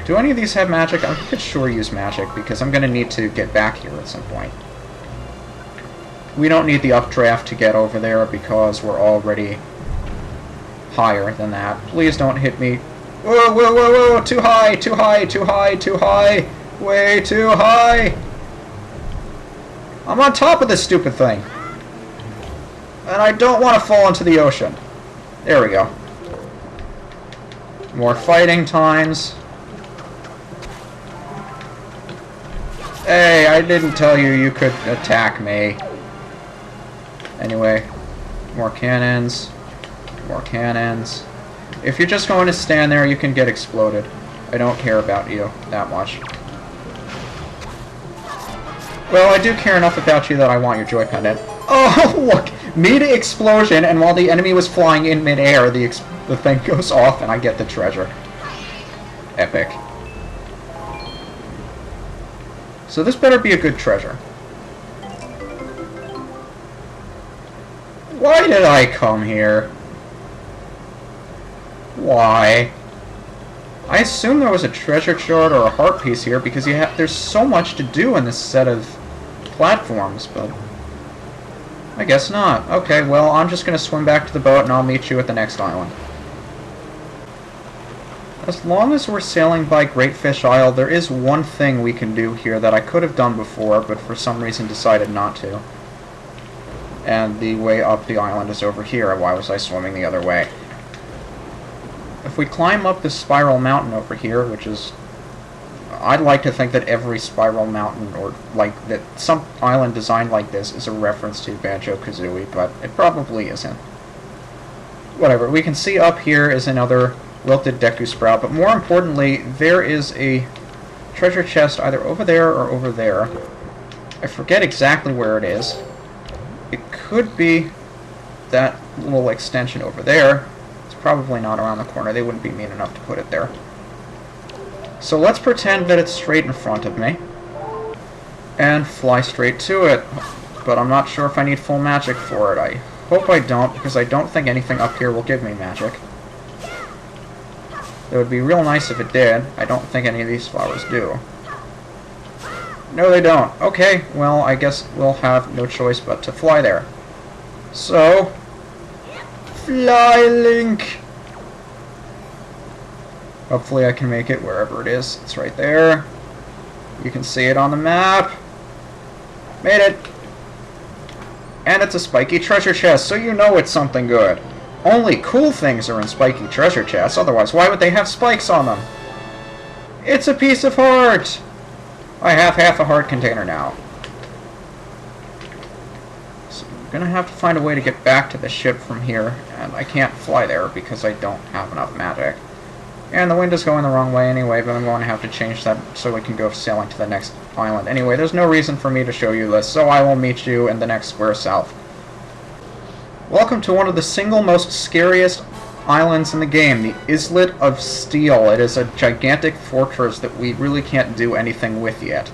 Do any of these have magic? I could sure use magic, because I'm going to need to get back here at some point. We don't need the updraft to get over there, because we're already higher than that. Please don't hit me. Whoa, whoa, whoa, whoa! Too high, too high, too high, too high! Way too high! I'm on top of this stupid thing! And I don't want to fall into the ocean. There we go. More fighting times. Hey, I didn't tell you you could attack me. Anyway, more cannons. More cannons. If you're just going to stand there, you can get exploded. I don't care about you that much. Well, I do care enough about you that I want your joy pendant. Oh, look! Mid-explosion, and while the enemy was flying in mid-air, the thing goes off and I get the treasure. Epic. So this better be a good treasure. Why did I come here? Why? I assume there was a treasure chart or a heart piece here because there's so much to do in this set of platforms, but I guess not. Okay, well, I'm just going to swim back to the boat and I'll meet you at the next island. As long as we're sailing by Great Fish Isle, there is one thing we can do here that I could have done before, but for some reason decided not to. And the way up the island is over here. Why was I swimming the other way? If we climb up this spiral mountain over here, which is... I'd like to think that every spiral mountain, or like that some island designed like this, is a reference to Banjo-Kazooie, but it probably isn't. Whatever, we can see up here is another wilted Deku Sprout, but more importantly, there is a treasure chest either over there or over there. I forget exactly where it is. It could be that little extension over there. It's probably not around the corner. They wouldn't be mean enough to put it there. So let's pretend that it's straight in front of me and fly straight to it. But I'm not sure if I need full magic for it. I hope I don't, because I don't think anything up here will give me magic. It would be real nice if it did. I don't think any of these flowers do. No, they don't. Okay, well, I guess we'll have no choice but to fly there. So, fly, Link! Hopefully I can make it wherever it is. It's right there. You can see it on the map. Made it! And it's a spiky treasure chest, so you know it's something good. Only cool things are in spiky treasure chests, otherwise why would they have spikes on them? It's a piece of heart! I have half a heart container now. So I'm gonna have to find a way to get back to the ship from here, and I can't fly there because I don't have enough magic. And the wind is going the wrong way anyway, but I'm going to have to change that so we can go sailing to the next island. Anyway, there's no reason for me to show you this, so I will meet you in the next square south. Welcome to one of the single most scariest islands in the game, the Islet of Steel. It is a gigantic fortress that we really can't do anything with yet.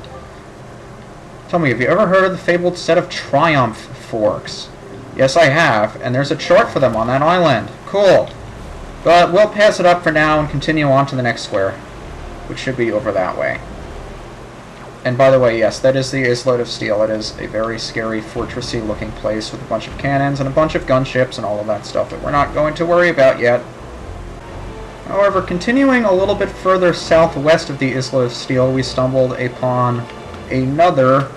Tell me, have you ever heard of the fabled set of Triumph Forks? Yes, I have, and there's a chart for them on that island. Cool. But we'll pass it up for now and continue on to the next square, which should be over that way. And by the way, yes, that is the Islet of Steel. It is a very scary, fortressy looking place with a bunch of cannons and a bunch of gunships and all of that stuff that we're not going to worry about yet. However, continuing a little bit further southwest of the Islet of Steel, we stumbled upon another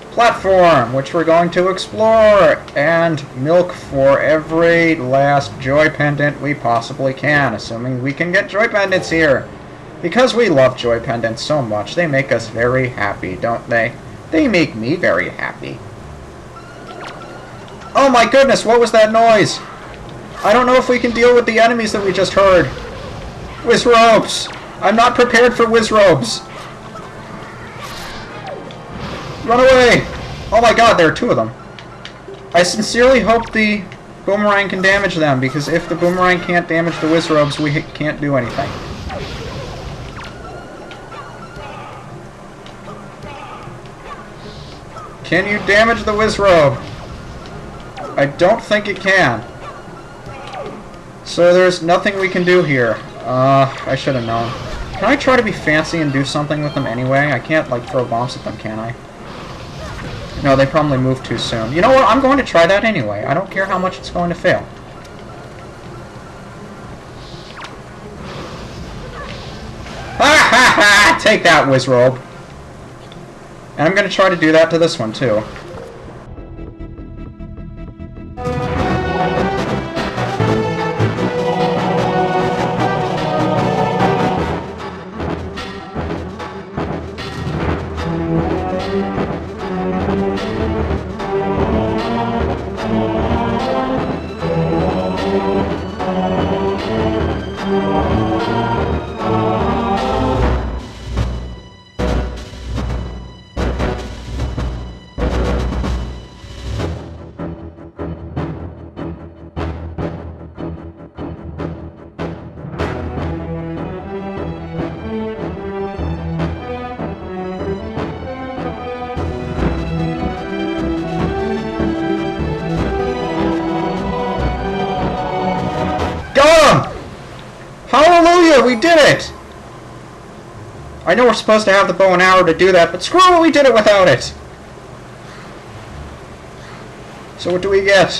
platform, which we're going to explore and milk for every last joy pendant we possibly can, assuming we can get joy pendants here. Because we love joy pendants so much, they make us very happy, don't they? They make me very happy. Oh my goodness, what was that noise? I don't know if we can deal with the enemies that we just heard. Wizzrobes! I'm not prepared for Wizzrobes! Run away! Oh my god, there are two of them. I sincerely hope the boomerang can damage them, because if the boomerang can't damage the Wizzrobes, we can't do anything. Can you damage the Wizzrobe? I don't think it can. So there's nothing we can do here. I should have known. Can I try to be fancy and do something with them anyway? I can't, like, throw bombs at them, can I? No, they probably moved too soon. You know what? I'm going to try that anyway. I don't care how much it's going to fail. Ha ha ha! Take that, Wizzrobe. And I'm going to try to do that to this one, too. Hallelujah, we did it! I know we're supposed to have the bow and arrow to do that, but screw it, we did it without it! So what do we get?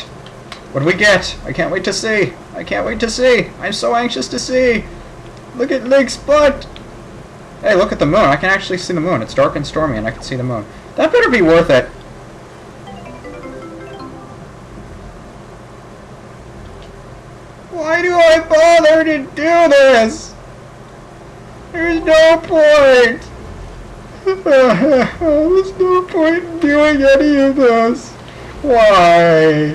What do we get? I can't wait to see! I can't wait to see! I'm so anxious to see! Look at Link's butt! Hey, look at the moon. I can actually see the moon. It's dark and stormy and I can see the moon. That better be worth it. Why do I bother to do this? There's no point. There's no point in doing any of this. Why?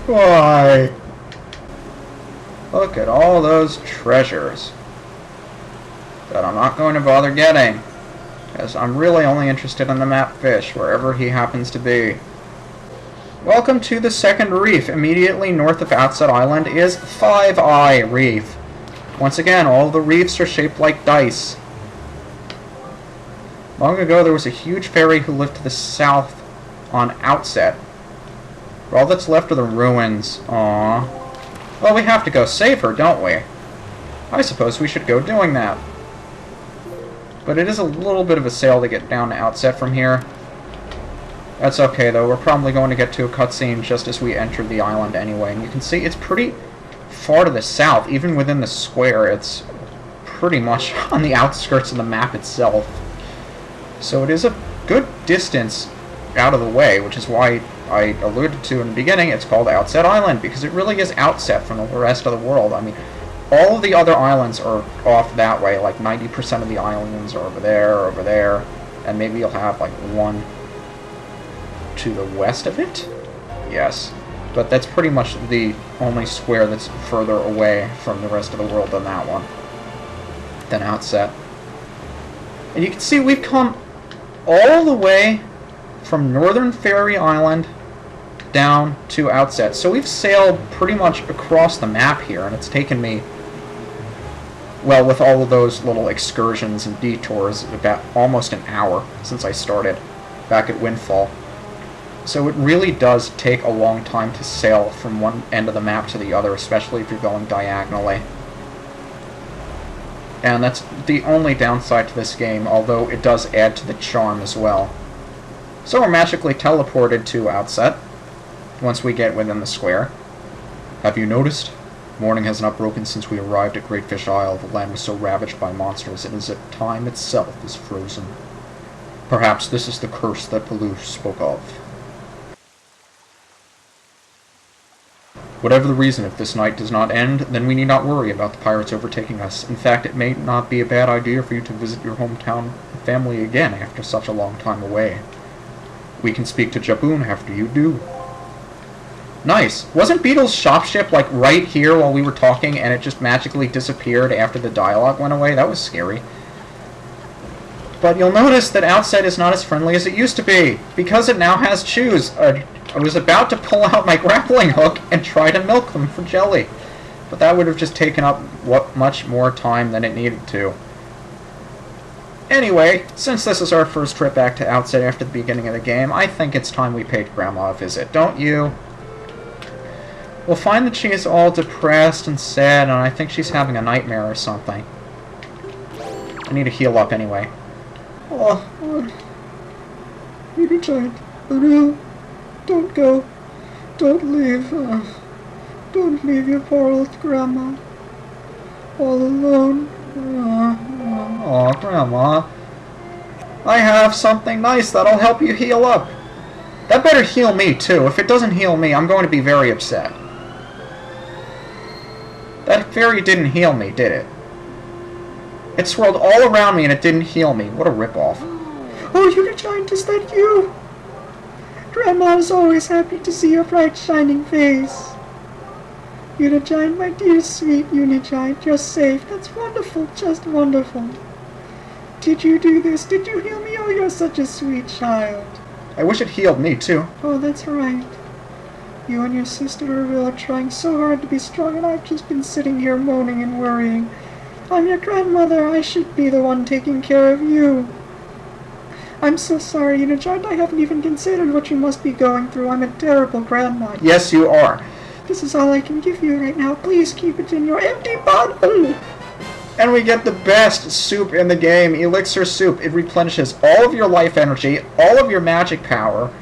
Why? Look at all those treasures that I'm not going to bother getting, because I'm really only interested in the map fish, wherever he happens to be. Welcome to the second reef. Immediately north of Outset Island is Five Eye Reef. Once again, all the reefs are shaped like dice. Long ago, there was a huge fairy who lived to the south on Outset. All that's left are the ruins. Aww. Well, we have to go save her, don't we? I suppose we should go doing that. But it is a little bit of a sail to get down to Outset from here. That's okay, though. We're probably going to get to a cutscene just as we enter the island anyway. And you can see it's pretty far to the south. Even within the square, it's pretty much on the outskirts of the map itself. So it is a good distance out of the way, which is why I alluded to in the beginning, it's called Outset Island, because it really is outset from the rest of the world. I mean, all of the other islands are off that way. Like 90% of the islands are over there, and maybe you'll have like one to the west of it? Yes. But that's pretty much the only square that's further away from the rest of the world than that one. Than Outset. And you can see we've come all the way from Northern Fairy Island down to Outset. So we've sailed pretty much across the map here, and it's taken me, well, with all of those little excursions and detours, about almost an hour since I started back at Windfall. So it really does take a long time to sail from one end of the map to the other, especially if you're going diagonally. And that's the only downside to this game, although it does add to the charm as well. So we're magically teleported to Outset once we get within the square. Have you noticed? Morning has not broken since we arrived at Great Fish Isle. The land was so ravaged by monsters, it is as if time itself is frozen. Perhaps this is the curse that Baloo spoke of. Whatever the reason, if this night does not end, then we need not worry about the pirates overtaking us. In fact, it may not be a bad idea for you to visit your hometown family again after such a long time away. We can speak to Jaboon after you do. Nice. Wasn't Beetle's shop ship like right here while we were talking and it just magically disappeared after the dialogue went away? That was scary. But you'll notice that Outset is not as friendly as it used to be, because it now has chews. I was about to pull out my grappling hook and try to milk them for jelly, but that would have just taken up much more time than it needed to. Anyway, since this is our first trip back to Outset after the beginning of the game, I think it's time we paid Grandma a visit, don't you? We'll find that she is all depressed and sad, and I think she's having a nightmare or something. I need to heal up anyway. Oh, UniGiant. Oh no. Don't go. Don't leave. Don't leave your poor old grandma. All alone. Oh, Grandma. I have something nice that'll help you heal up. That better heal me, too. If it doesn't heal me, I'm going to be very upset. That fairy didn't heal me, did it? It swirled all around me and it didn't heal me. What a ripoff. Oh, UniGiant, is that you? Grandma is always happy to see your bright, shining face. UniGiant, my dear, sweet UniGiant, you're safe. That's wonderful, just wonderful. Did you do this? Did you heal me? Oh, you're such a sweet child. I wish it healed me, too. Oh, that's right. You and your sister are trying so hard to be strong, and I've just been sitting here moaning and worrying. I'm your grandmother. I should be the one taking care of you. I'm so sorry, UniGiant. I haven't even considered what you must be going through. I'm a terrible grandma. Yes, you are. This is all I can give you right now. Please keep it in your empty bottle. And we get the best soup in the game, Elixir Soup. It replenishes all of your life energy, all of your magic power.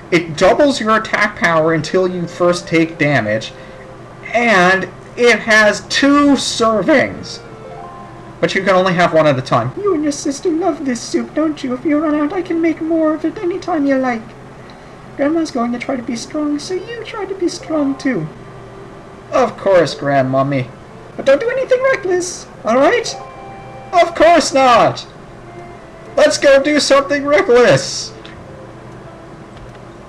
It doubles your attack power until you first take damage. And it has 2 servings. But you can only have one at a time. You and your sister love this soup, don't you? If you run out, I can make more of it anytime you like. Grandma's going to try to be strong, so you try to be strong too. Of course, Grandmummy. But don't do anything reckless, alright? Of course not! Let's go do something reckless!